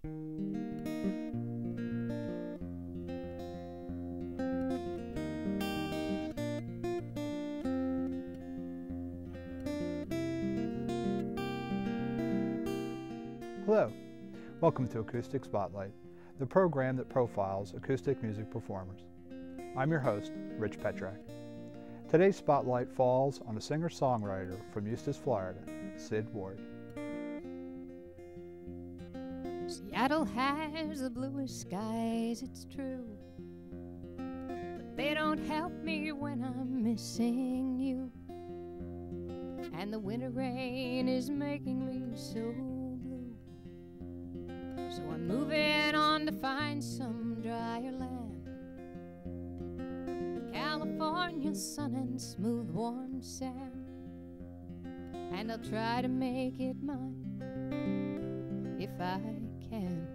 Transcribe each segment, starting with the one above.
Hello, welcome to Acoustic Spotlight, the program that profiles acoustic music performers. I'm your host, Rich Pietrzak. Today's spotlight falls on a singer-songwriter from Eustis, Florida, Cyd Ward. Seattle has the bluest skies, it's true, but they don't help me when I'm missing you. And the winter rain is making me so blue. So I'm moving on to find some drier land. California sun and smooth warm sand. And I'll try to make it mine if I can.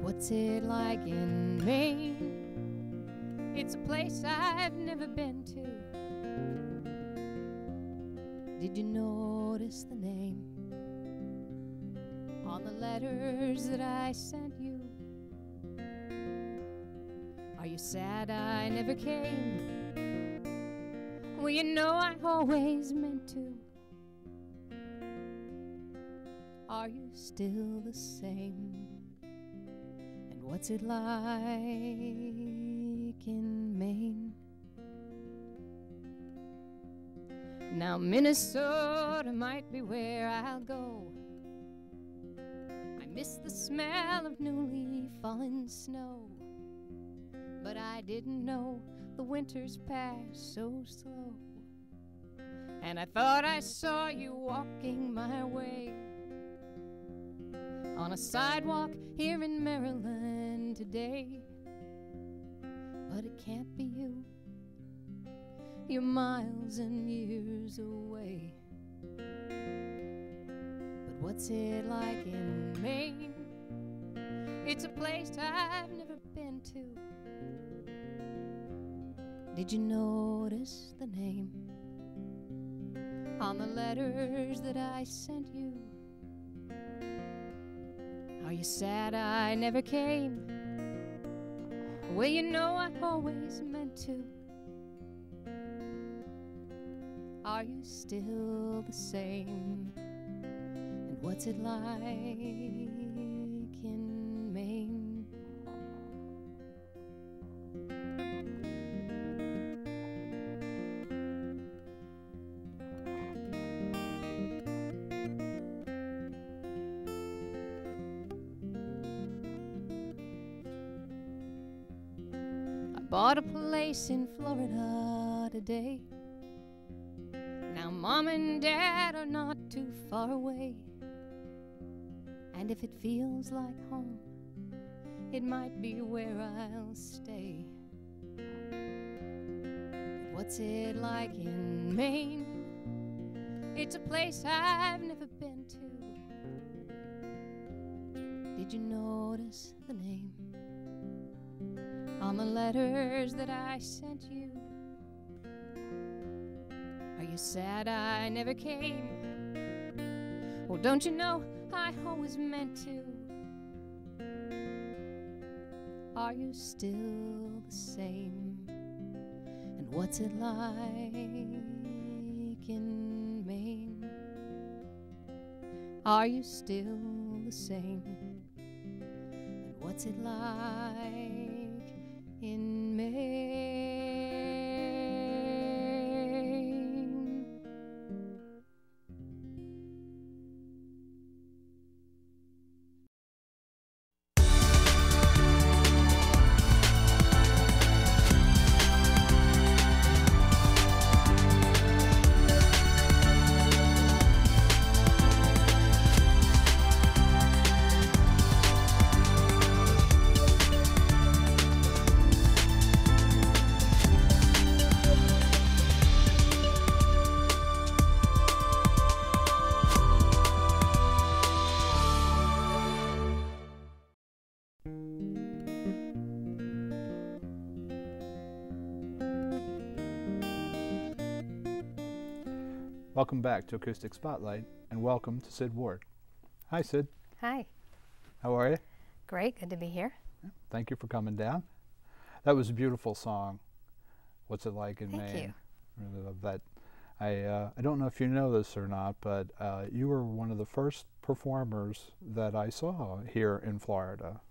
What's it like in Maine? It's a place I've never been to. Did you notice the name on the letters that I sent you? Are you sad I never came? Well, you know I always meant to. Are you still the same? And what's it like in Maine? Now Minnesota might be where I'll go. I miss the smell of newly fallen snow, but I didn't know the winters pass so slow. And I thought I saw you walking my way on a sidewalk here in Maryland today. But it can't be you. You're miles and years away. But what's it like in Maine? It's a place I've never been to. Did you notice the name on the letters that I sent you? Are you sad I never came? Well, you know I always meant to. Are you still the same? And what's it like in Maine? I bought a place in Florida today. Now Mom and Dad are not too far away, and if it feels like home, it might be where I'll stay. What's it like in Maine? It's a place I've never been to. Did you notice the name on the letters that I sent you? Are you sad I never came? Well, don't you know I always meant to? Are you still the same? And what's it like in Maine? Are you still the same? And what's it like in Maine? Welcome back to Acoustic Spotlight, and welcome to Cyd Ward. Hi, Cyd. Hi. How are you? Great. Good to be here. Thank you for coming down. That was a beautiful song. What's It Like in Maine? Thank you. Really love that. I don't know if you know this or not, but you were one of the first performers that I saw here in Florida.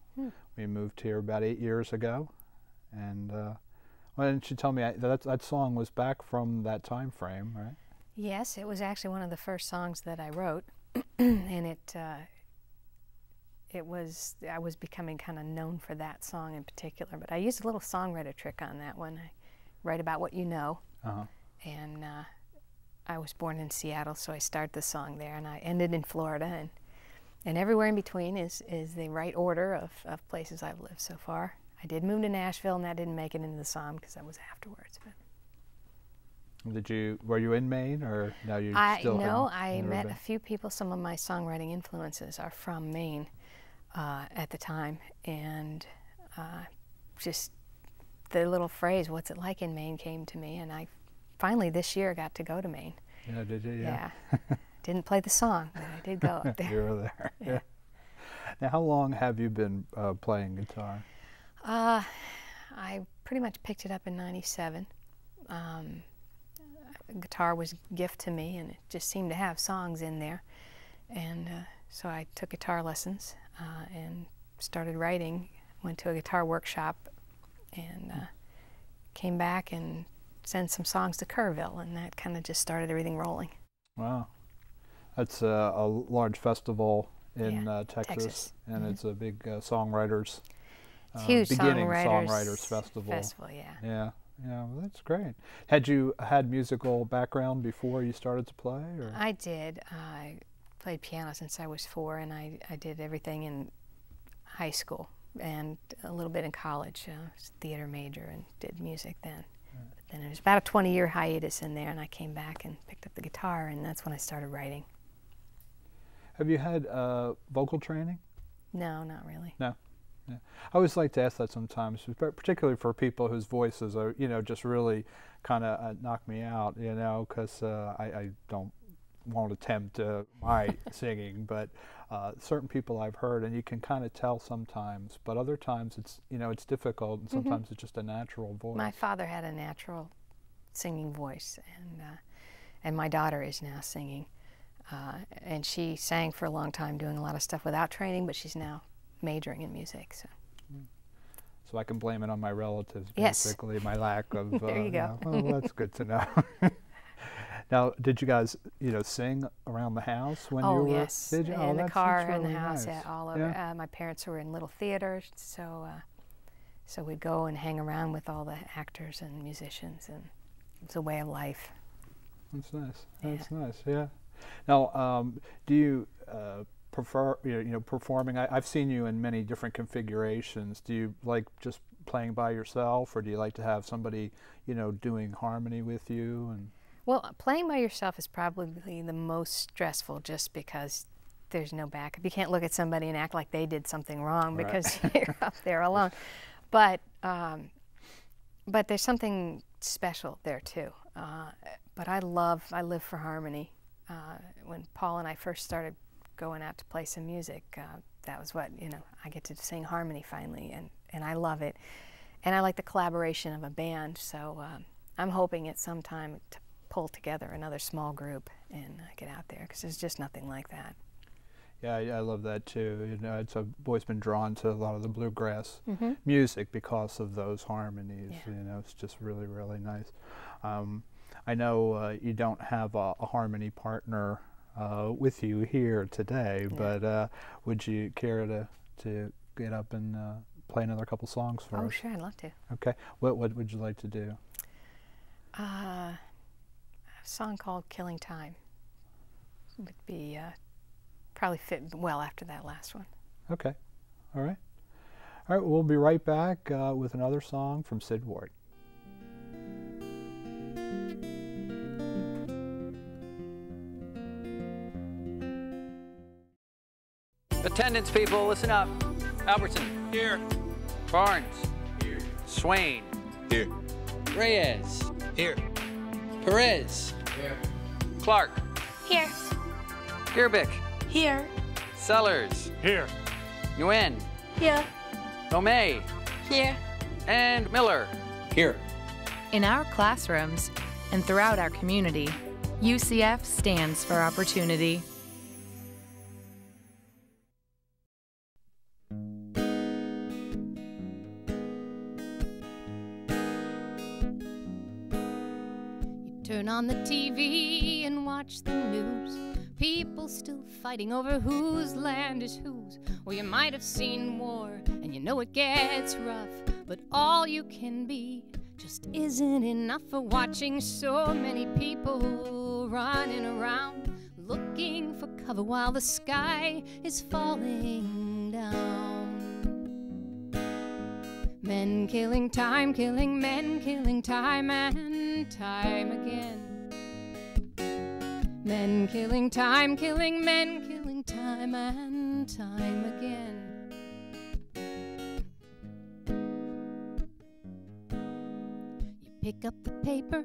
We moved here about 8 years ago, and why didn't you tell me that song was back from that time frame, right? Yes, it was actually one of the first songs that I wrote, and I was becoming kind of known for that song in particular, but I used a little songwriter trick on that one. I write about what you know, and I was born in Seattle, so I started the song there, and I ended in Florida, and everywhere in between is the right order of places I've lived so far. I did move to Nashville, and that didn't make it into the song because that was afterwards. But were you in Maine, or now you still? No, I met a few people. Some of my songwriting influences are from Maine at the time, and just the little phrase "What's it like in Maine" came to me, and I finally this year got to go to Maine. Yeah, did you? Yeah. Didn't play the song, but I did go up there. You were there. Yeah. Now, how long have you been playing guitar? I pretty much picked it up in '97. Guitar was a gift to me, and it just seemed to have songs in there, and so I took guitar lessons and started writing. Went to a guitar workshop and came back and sent some songs to Kerrville, and that kind of just started everything rolling. Wow, that's a large festival in Texas, and it's a big songwriters. Huge beginning songwriters festival. Yeah. Yeah. Yeah, well, that's great. Had you had musical background before you started to play? Or? I did. I played piano since I was 4, and I did everything in high school and a little bit in college. I was a theater major and did music then. But then it was about a 20-year hiatus in there, and I came back and picked up the guitar, and that's when I started writing. Have you had vocal training? No, not really. No. Yeah. I always like to ask that sometimes, particularly for people whose voices are, just really kind of knock me out, because I don't won't attempt my singing, but certain people I've heard, and you can kind of tell sometimes, but other times it's, it's difficult, and sometimes it's just a natural voice. My father had a natural singing voice, and my daughter is now singing, and she sang for a long time, doing a lot of stuff without training, but she's now majoring in music. So I can blame it on my relatives, yes. basically, my lack of... there you go. Well, that's good to know. Now, did you guys, sing around the house when you were... Yes. Did you? In the car, in the really house, nice. yeah, all over. Yeah. My parents were in little theaters, so we'd go and hang around with all the actors and musicians, and it was a way of life. That's nice. That's nice, yeah. Now, do you... prefer performing? I've seen you in many different configurations. Do you like just playing by yourself, or do you like to have somebody doing harmony with you? And well, playing by yourself is probably the most stressful, just because there's no backup. You can't look at somebody and act like they did something wrong because you're up there alone. But there's something special there too. But I live for harmony. When Paul and I first started going out to play some music, that was what, I get to sing harmony finally, and I love it. And I like the collaboration of a band, so I'm hoping at some time to pull together another small group and get out there, because there's just nothing like that. Yeah, I love that too. I've always been drawn to a lot of the bluegrass music because of those harmonies. Yeah. It's just really, really nice. I know you don't have a harmony partner with you here today, but would you care to get up and play another couple songs for us? Oh, sure, I'd love to. Okay. What would you like to do? A song called "Killing Time" would be probably fit well after that last one. Okay. All right. All right, we'll be right back with another song from Cyd Ward. Attendance, people, listen up. Albertson. Here. Barnes. Here. Swain. Here. Reyes. Here. Perez. Here. Clark. Here. Gerbic. Here. Sellers. Here. Nguyen. Here. Tomei. Here. And Miller. Here. In our classrooms and throughout our community, UCF stands for opportunity. You turn on the TV and watch the news. People still fighting over whose land is whose. Or you might have seen war and you know it gets rough, but all you can be just isn't enough for watching so many people running around looking for cover while the sky is falling down. Men killing time, killing men, killing time and time again. Men killing time, killing men, killing time and time again. You pick up the paper,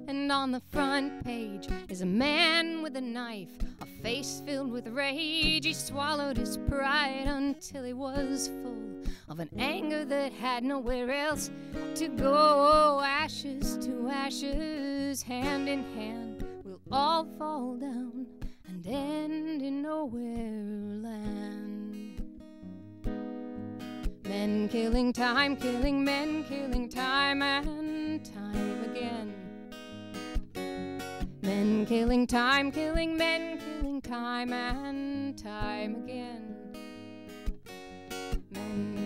and on the front page is a man with a knife, a face filled with rage. He swallowed his pride until he was full of an anger that had nowhere else to go. Ashes to ashes, hand in hand, we'll all fall down and end in nowhere land. Men killing time, killing men, killing time and time again. Men killing time, killing men, killing time and time again. Men.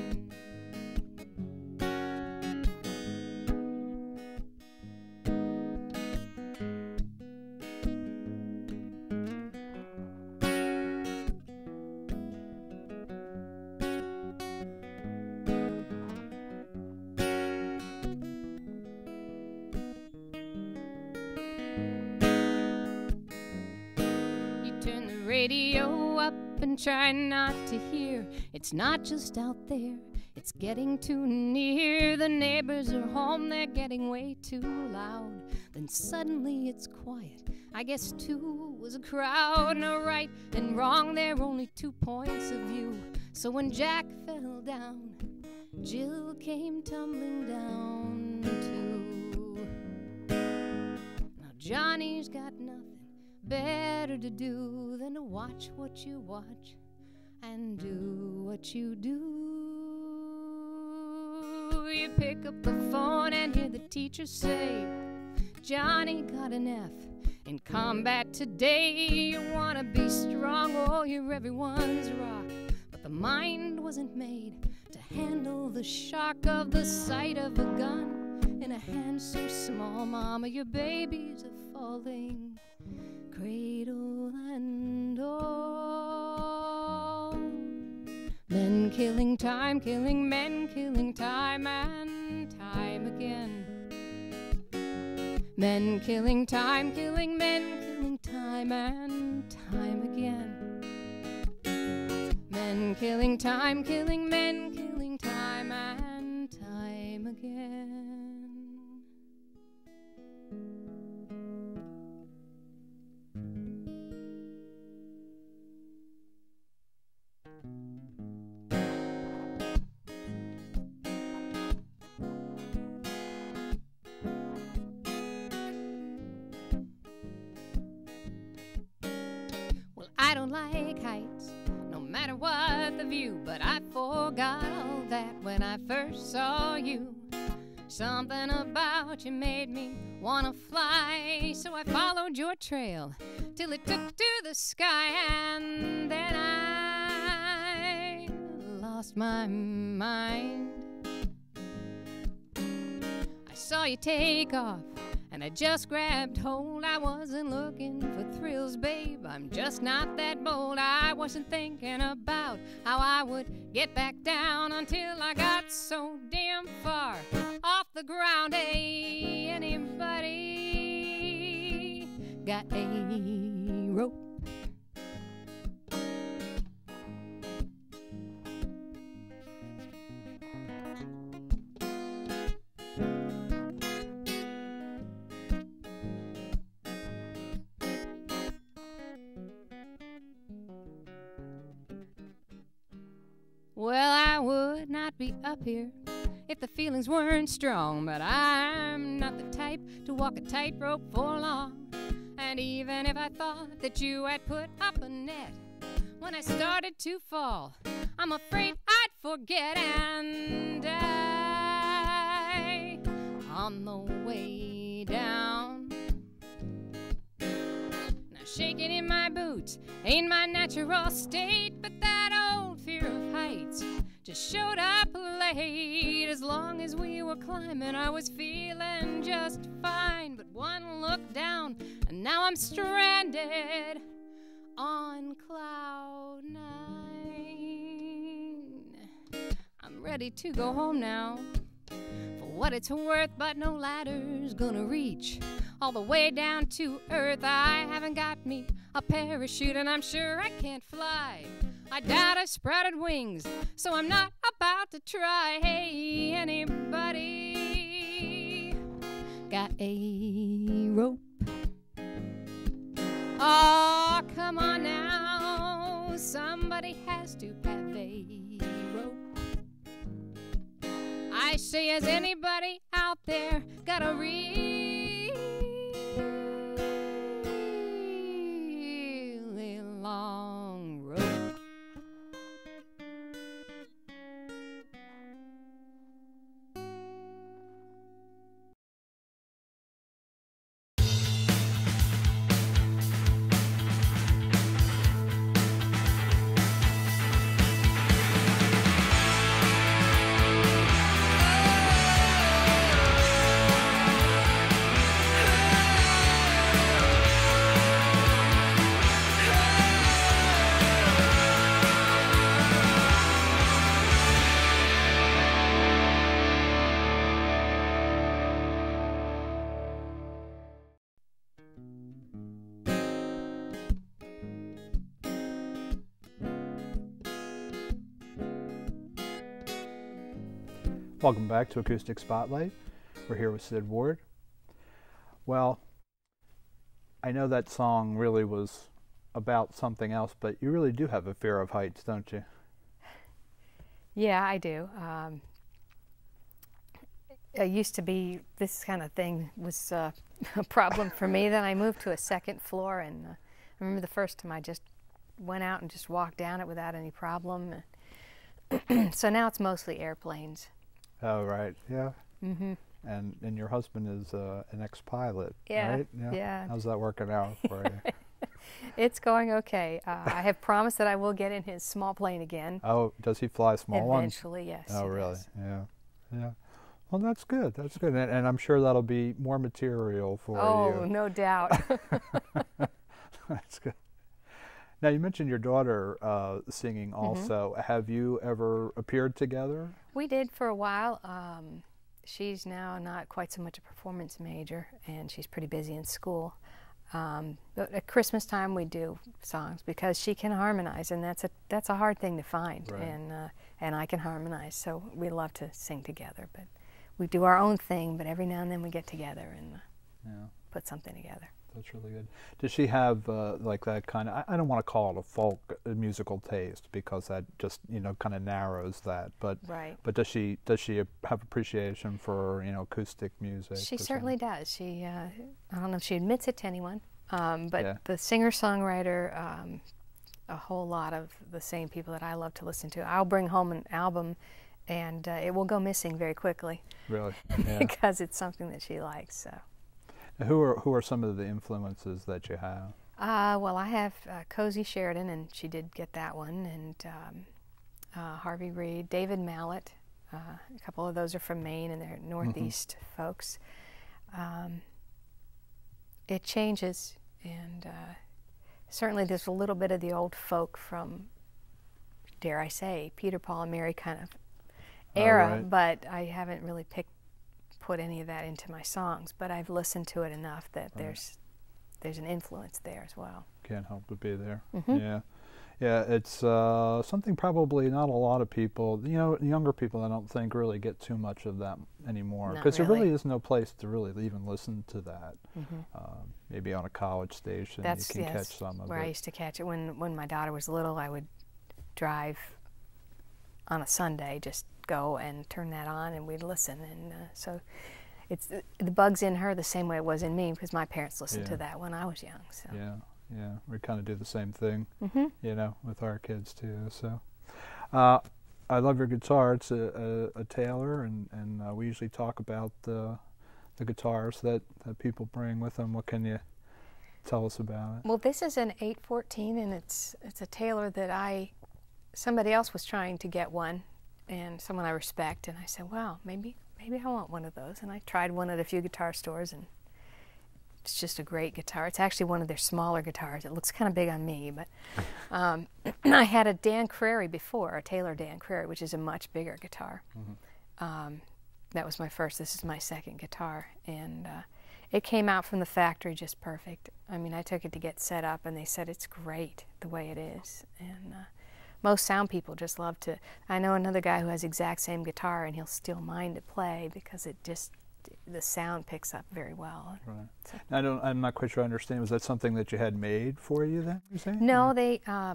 Turn the radio up and try not to hear. It's not just out there, it's getting too near. The neighbors are home, they're getting way too loud. Then suddenly it's quiet. I guess two was a crowd. No right and wrong, there are only 2 points of view. So when Jack fell down, Jill came tumbling down too. Now Johnny's got nothing better to do than to watch what you watch and do what you do. You pick up the phone and hear the teacher say, Johnny got an F in combat today. You wanna be strong, oh, you're everyone's rock, but the mind wasn't made to handle the shock of the sight of a gun in a hand so small. Mama, your babies are falling, cradle and all. Men killing time, killing men, killing time and time again. Men killing time, killing men, killing time and time again. Men killing time, killing men, killing time and time again. I don't like heights, no matter what the view, but I forgot all that when I first saw you. Something about you made me wanna fly, so I followed your trail till it took to the sky, and then I lost my mind. I saw you take off, and I just grabbed hold. I wasn't looking for thrills, babe, I'm just not that bold. I wasn't thinking about how I would get back down until I got so damn far off the ground. Hey, anybody got a rope? not be up here if the feelings weren't strong. But I'm not the type to walk a tightrope for long. And even if I thought that you had put up a net when I started to fall, I'm afraid I'd forget and die on the way down. Now shaking in my boots ain't my natural state, but that old fear of heights just showed up late. As long as we were climbing, I was feeling just fine. But one look down, and now I'm stranded on cloud 9. I'm ready to go home now, for what it's worth, but no ladder's gonna reach all the way down to earth. I haven't got me a parachute, and I'm sure I can't fly. I doubt I've sprouted wings, so I'm not about to try. Hey, anybody got a rope? Oh, come on now, somebody has to have a rope. I say, has anybody out there got a really long rope? Welcome back to Acoustic Spotlight. We're here with Cyd Ward. Well, I know that song really was about something else, but you really do have a fear of heights, don't you? Yeah, I do. It used to be this kind of thing was a problem for me. Then I moved to a second floor, and I remember the first time I just went out and just walked down it without any problem. So now it's mostly airplanes. Oh, right, yeah. Mm-hmm. And your husband is an ex-pilot, Yeah, right? yeah. How's that working out for you? It's going okay. I have promised that I will get in his small plane again. Oh, does he fly small ones? Eventually, yes. Oh, he really? does. Yeah, yeah. Well, that's good. That's good, and I'm sure that'll be more material for you. Oh, no doubt. That's good. Now, you mentioned your daughter singing also. Have you ever appeared together? We did for a while. She's now not quite so much a performance major, and she's pretty busy in school. But at Christmas time, we do songs because she can harmonize, and that's a hard thing to find. Right. And I can harmonize, so we love to sing together. But we do our own thing. But every now and then we get together and put something together. That's really good. Does she have like that kind of, I don't want to call it a folk musical taste because that just, kind of narrows that, but right. But does she have appreciation for, acoustic music? She certainly does. She, I don't know if she admits it to anyone, but yeah. The singer-songwriter, a whole lot of the same people that I love to listen to. I'll bring home an album and it will go missing very quickly. Really? Yeah. Because it's something that she likes, so. Who are some of the influences that you have? Well, I have Cozy Sheridan, and she did get that one, and Harvey Reid, David Mallet. A couple of those are from Maine, and they're Northeast folks. It changes, and certainly there's a little bit of the old folk from, dare I say, Peter, Paul, and Mary kind of era, right. But I haven't really put any of that into my songs, but I've listened to it enough that right. there's an influence there as well. Can't help but be there. Yeah, it's something probably not a lot of people, younger people I don't think really get too much of that anymore, because there really is no place to really even listen to that. Maybe on a college station you can catch some of it. Where I used to catch it when my daughter was little. I would drive on a Sunday, just go and turn that on and we'd listen. And so it's the bug's in her the same way it was in me, because my parents listened to that when I was young. So. Yeah, we kind of do the same thing, you know, with our kids too. So I love your guitar. It's a Taylor, and we usually talk about the guitars that people bring with them. What can you tell us about it? Well, this is an 814, and it's a Taylor that somebody else was trying to get one, and someone I respect, and I said, well, maybe I want one of those. And I tried one at a few guitar stores, and it's just a great guitar. It's actually one of their smaller guitars. It looks kind of big on me, but I had a Dan Crary before, a Taylor Dan Crary, which is a much bigger guitar. That was my first. This is my second guitar, and it came out from the factory just perfect. I mean, I took it to get set up, and they said it's great the way it is. And most sound people just love to. I know another guy who has the exact same guitar, and he'll steal mine to play because the sound picks up very well. Right. So. I'm not quite sure I understand. Was that something that you had made for you then, you're saying? No,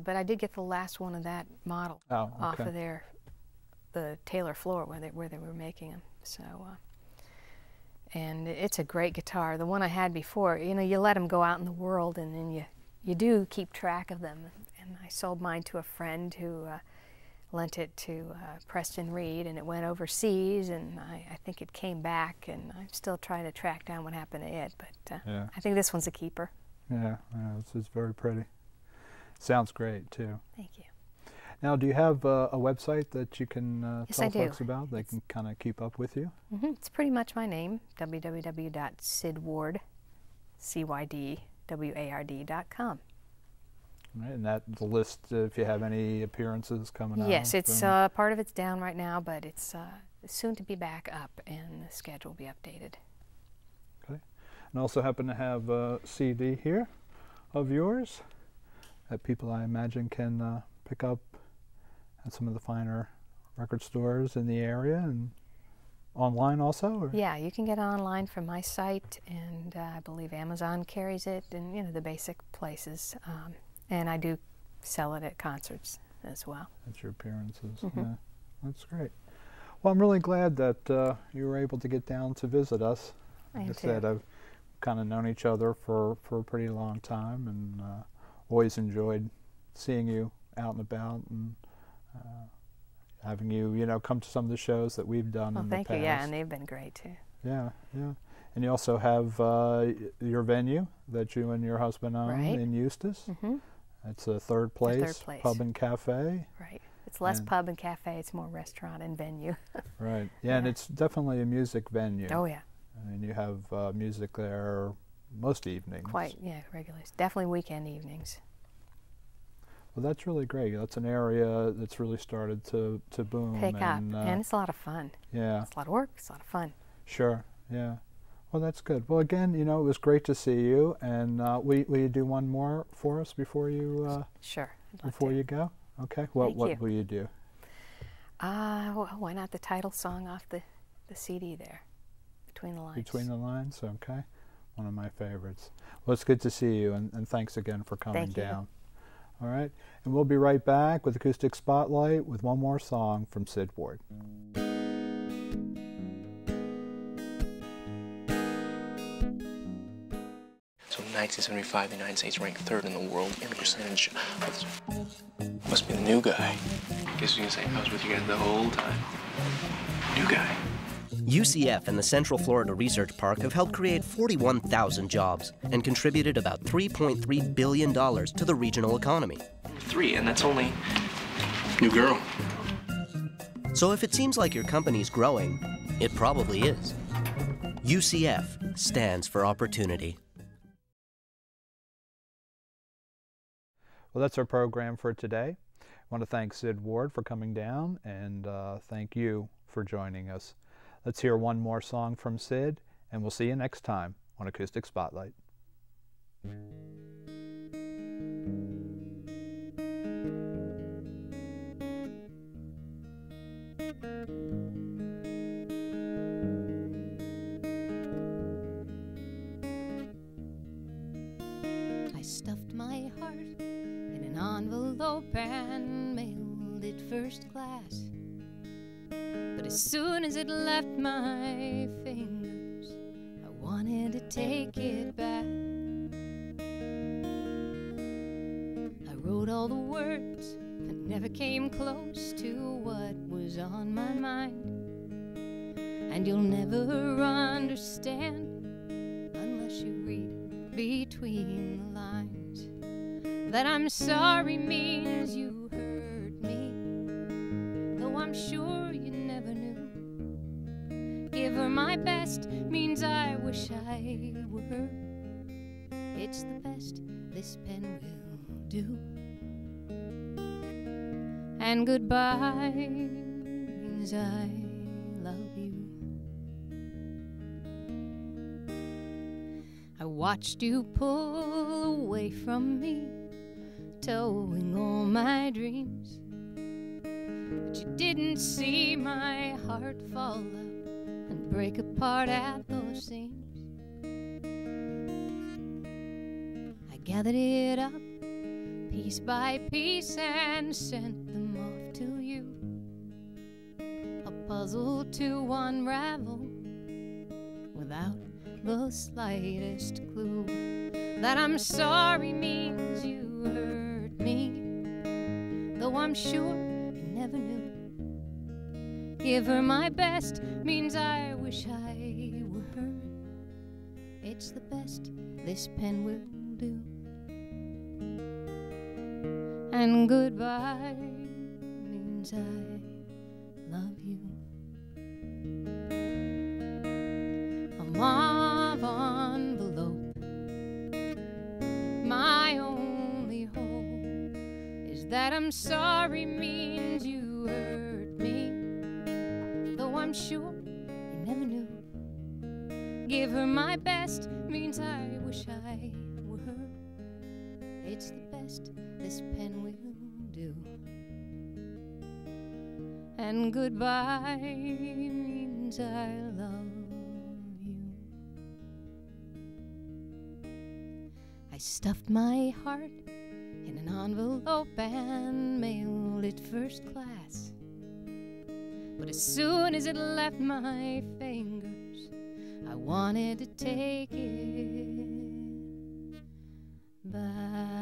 but I did get the last one of that model off of the Taylor floor where they were making them. So, and it's a great guitar. The one I had before, you know, you let them go out in the world, and then you do keep track of them. And I sold mine to a friend who lent it to Preston Reed, and it went overseas, and I think it came back, and I'm still trying to track down what happened to it, but I think this one's a keeper. Yeah, it's very pretty. Sounds great, too. Thank you. Now, do you have a website that you can tell folks about? They can kind of keep up with you? It's pretty much my name, www.cydward, CYDWARD.com. Right, and that the list if you have any appearances coming out. Yes, it's part of it's down right now, but it's soon to be back up, and the schedule will be updated. Okay, and also happen to have a CD here of yours that people, I imagine, can pick up at some of the finer record stores in the area, and online also? Or? Yeah, you can get it online from my site, and I believe Amazon carries it, and you know, the basic places. And I do sell it at concerts as well. That's your appearances. Yeah, that's great. Well, I'm really glad that you were able to get down to visit us. Like I said, I've kind of known each other for a pretty long time, and always enjoyed seeing you out and about, and having you, you know, come to some of the shows that we've done in the past. Thank you. Yeah, and they've been great too. Yeah. And you also have your venue that you and your husband own in Eustis. It's a third place, pub and cafe. Right. It's less pub and cafe. It's more restaurant and venue. Right. Yeah, and it's definitely a music venue. Oh, yeah. And you have music there most evenings. Quite, yeah, regularly. Definitely weekend evenings. Well, that's really great. That's an area that's really started to boom. Pick up, and it's a lot of fun. Yeah. It's a lot of work. It's a lot of fun. Sure, yeah. Well, that's good. Well, again, you know, it was great to see you. And will you do one more for us before you? Sure. Before you go. Okay. What will you do? Well, why not the title song off the CD there, Between the Lines? Between the Lines. Okay. One of my favorites. Well, it's good to see you, and thanks again for coming down. All right. And we'll be right back with Acoustic Spotlight with one more song from Cyd Ward. So in 1975, the United States ranked third in the world in percentage. Must be the new guy. Guess you can say I was with you guys the whole time. New guy. UCF and the Central Florida Research Park have helped create 41,000 jobs and contributed about $3.3 billion to the regional economy. 3, and that's only new girl. So if it seems like your company's growing, it probably is. UCF stands for opportunity. Well, that's our program for today. I want to thank Cyd Ward for coming down, and thank you for joining us. Let's hear one more song from Cyd, and we'll see you next time on Acoustic Spotlight. I stuffed my heart in an envelope and mailed it first class. as soon as it left my fingers, I wanted to take it back. I wrote all the words that never came close to what was on my mind. And you'll never understand unless you read between the lines that I'm sorry means you hurt me, though I'm sure you never knew. Give her my best means I wish I were her. It's the best this pen will do. And goodbye means I love you. I watched you pull away from me, towing all my dreams, but you didn't see my heart fall out and break apart at those seams. I gathered it up piece by piece and sent them off to you, a puzzle to unravel without the slightest clue that I'm sorry means you hurt me, though I'm sure you never knew. Give her my best means I wish I were her. It's the best this pen will do. And goodbye means I love you. A mauve envelope, my only hope is that I'm sorry means you hurt me, though I'm sure you never knew. Give her my best means I wish I were her. It's the best this pen will do. And goodbye means I love you. I stuffed my heart in an envelope and mailed it first class, but as soon as it left my fingers, I wanted to take it back.